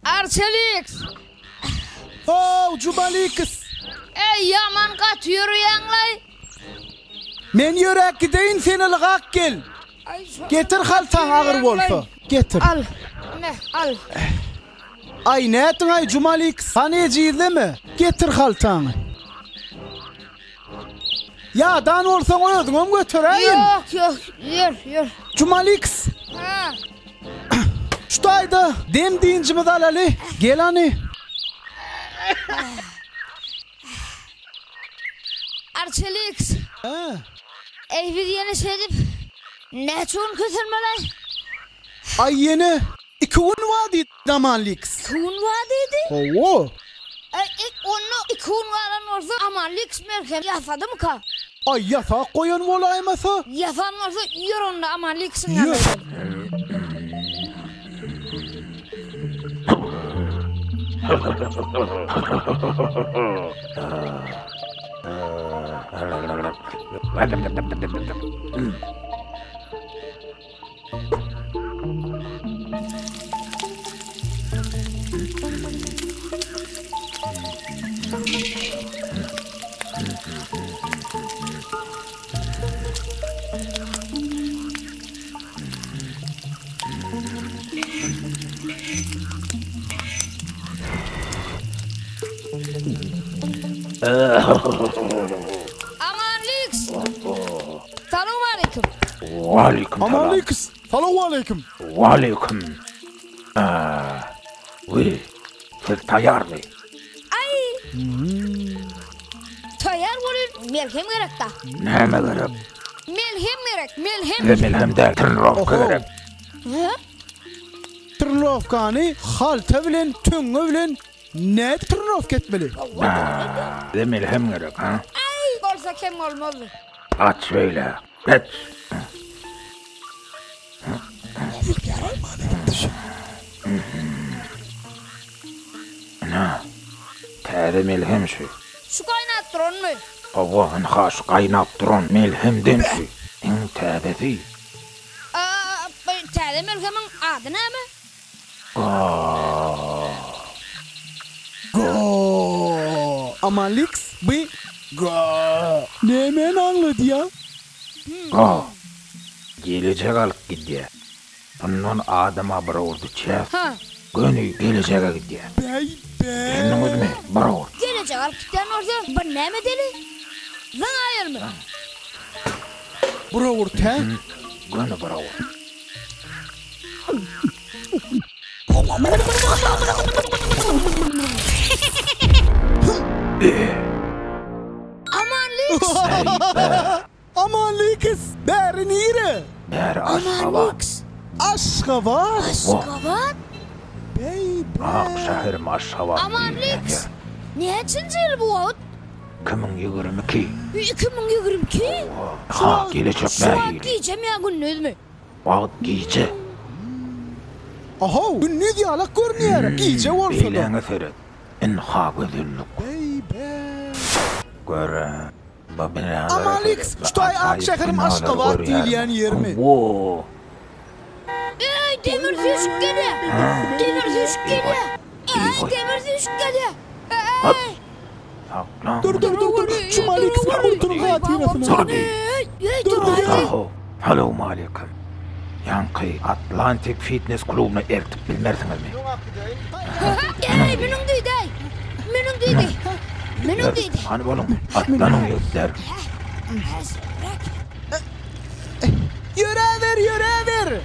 Arçelix. Oh, Jumalix. Ey yaman kat yürüyenlay. Men yörek gideyin seni ılgak gel. Getir haltan ağır bolsa. Getir. Al. Ne? Al. Ay ne ettin ay Jumalix? Hani cizle mi? Getir haltanı. Ya dan olsan oyadın onu götüreyim. Yok. Yür. Jumalix. Ha. Şutaydı. Dem diyincimiz al Ali. Gel hani. Arçelix. Ha. Ey bir yeni şeydip. Ne çoğun kötürmeler? Ay yeni. 2 gün vadi Jumalix. Kun vadiydi. Oo. Onu 2 gün varan orada ama Lix merkem yasadı mı ka? Ay yasak koyan olayması. Yasan orada yür onda ama Lix'in Yür. yanında. Aman Lix. Selam aleyküm. Aleyküm Aman selam. Lix. Salamu aleyküm. Aleyküm. Uy, siz tayar mı? Ay. Tayar olur. Melhem gerek da. Neme gerek? Melhem gerek. Melhem. Demilhem de tırnavka gerek. Ha? Tırnovkani halta bilen, tüngü bilen ne tırnov ketmeli? Demilhem gerek ha? Ay. Olsa kim olmaz. Aç şöyle. Aç. Ana. Tere milhem şu. Şu kaynat durun mu? Allah'ın haş kaynap duran milhemden şu. En tebesi. Tade melhemin adı ne mi? Go. Aman Lix bir go. Ne men anladı ya? Gelecek alıp gidiyor. Ondan adama bir ordu çef. Ha. Gönü geleceğe gidiyor. Bey be. Kendiniz mi? Bravo. Gelecek alıp gitten orada. Ben ne mi deli? Zan ayır mı? Bravo te. Gönü bravo. Aman Lix. Aman Lix. Berin iri. Ber Aman aşkava. Lix. Aşka var. Aşkavat. Bey be. Ak şehrim aşkava. Aman Lix. Ne için yıl bu ot? Kimin 22? 2022. Ha gelecek Şu an değil. diyeceğim ya gündüz mü? Vakit giyce. Aha. Ne diye alak görmüyor. Giyce olsa da. Beylene seret. En ha gözüllük. Bey be. Göre. Aman Lix. Şutay ak şehrim aşka var diyen yer mi? Wo. Ey demir düşük geliyor. Demir düşük geliyor. Ey demir düşük geliyor. Ey. Saklan. Dur. Şu Malik Mahmut'un hatirasını. Dur. Dur hadi. Aho. Hello aleyküm. Yankı Atlantic Fitness Club'una ertip bilmersiniz mi? Ey benim deydi. Benim deydi. Benim deydi. Hani oğlum atlanın yükler. Yöre ver.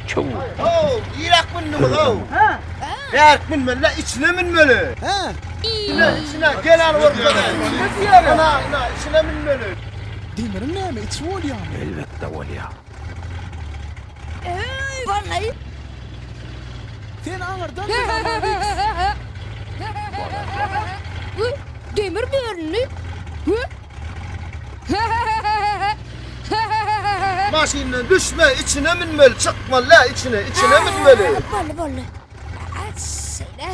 Çabuk. Oh, irak minni oh. Ha? Irak min mella içine minmeli. Ha. İçine gelen ortada. Ana içine minmeli. Demirin ne mi? İçi ol ya. Elbette ol ya. Ey vallahi. Sen ağırdan Demir bölünü. Maşinle düşme içine minmeli. Çıkma la içine minmeli. Vallahi. Aç söyle.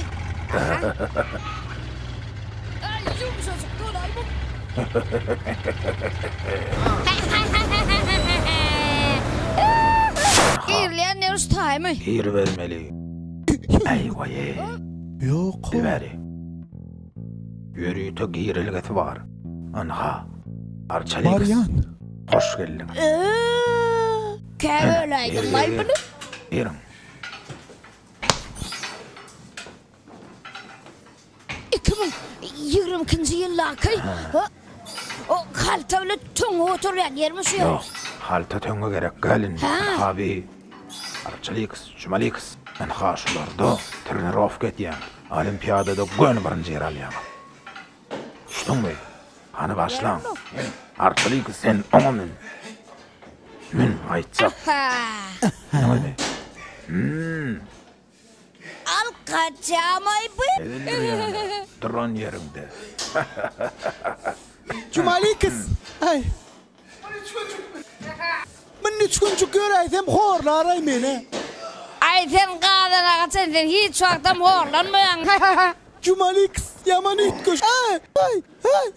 Ay yumuşacık dolar bu. İrleyen ne ustay mı? Gir vermeli. Ayvay. Yok. Diberi. Yürüyte giyirilgesi var. Anha. Arçalı kız. Baryan. Hoş geldin. Käböläydin balbını. Yerin. 2022 yıllakay. O kaltavlı tungu oturan yermiş ya. Yok. Halta tönge gerek gelin. Ha. Abi. Arçalı kız, Cumali kız. Anha şularda trenirovka etýän. Olimpiyadada gön birinji yer alýan. Şuňmy? Hany başlaň. Arçaly kız sen oňa min aýtsak. Näme? Al kaçamay bu. Duran yerinde. Cumali kız. Ay. Men 3 günçük göreýsem horlaray meni. Ay sen kadına kaçan sen hiç vaktim horlanmayan. Cumali kız yaman itköş. Ay ay ay.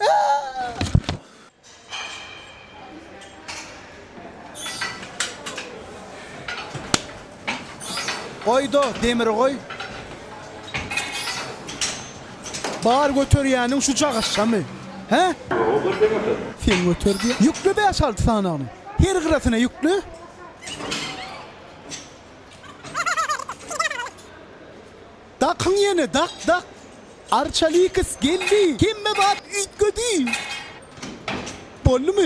Koydu demiri koy. Bağır götür yani şu çağışamı. He? Sen götür diye. Yüklü 5-6 tane onu. Her kırasına yüklü. Dakın yeni dak. Arçalı kız geldi. Kimme bak ütkedi. Bollu mu?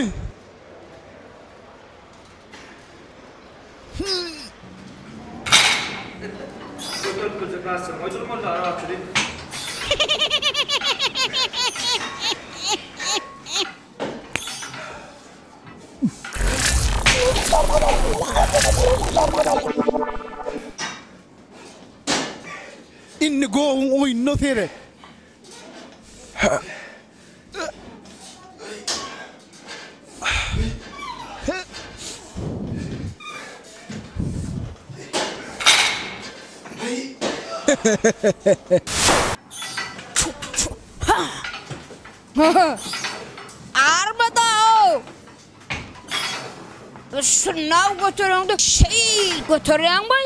İnni goğun oyununu seyret. Armada o. Şunav götüründü şey götüren bay.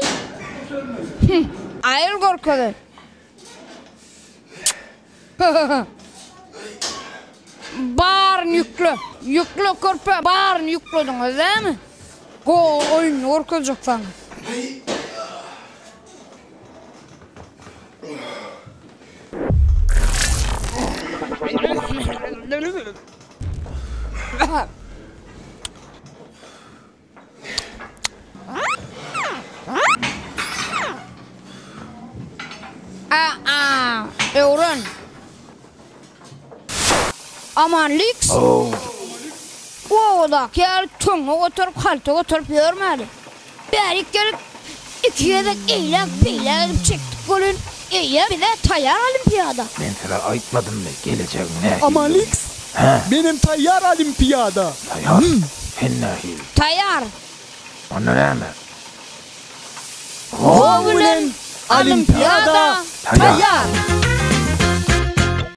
Ayıl korkadı. Barn yüklü. Yüklü körpe barn yüklüdünüz değil mi? Go oyun korkacak falan. Öğren. Aman Lix. O da gel tunga oturup kalta oturup görmedi. Beri gelip ikiye de eylek beylek çektik golün. İyi bir de tayyar olimpiyada. Ben sana aytmadım mı gelecek ne? Ama Lix. Benim tayyar olimpiyada. Tayyar. Hennahil. Tayyar. Onu ne mi? Oğlun olimpiyada tayyar.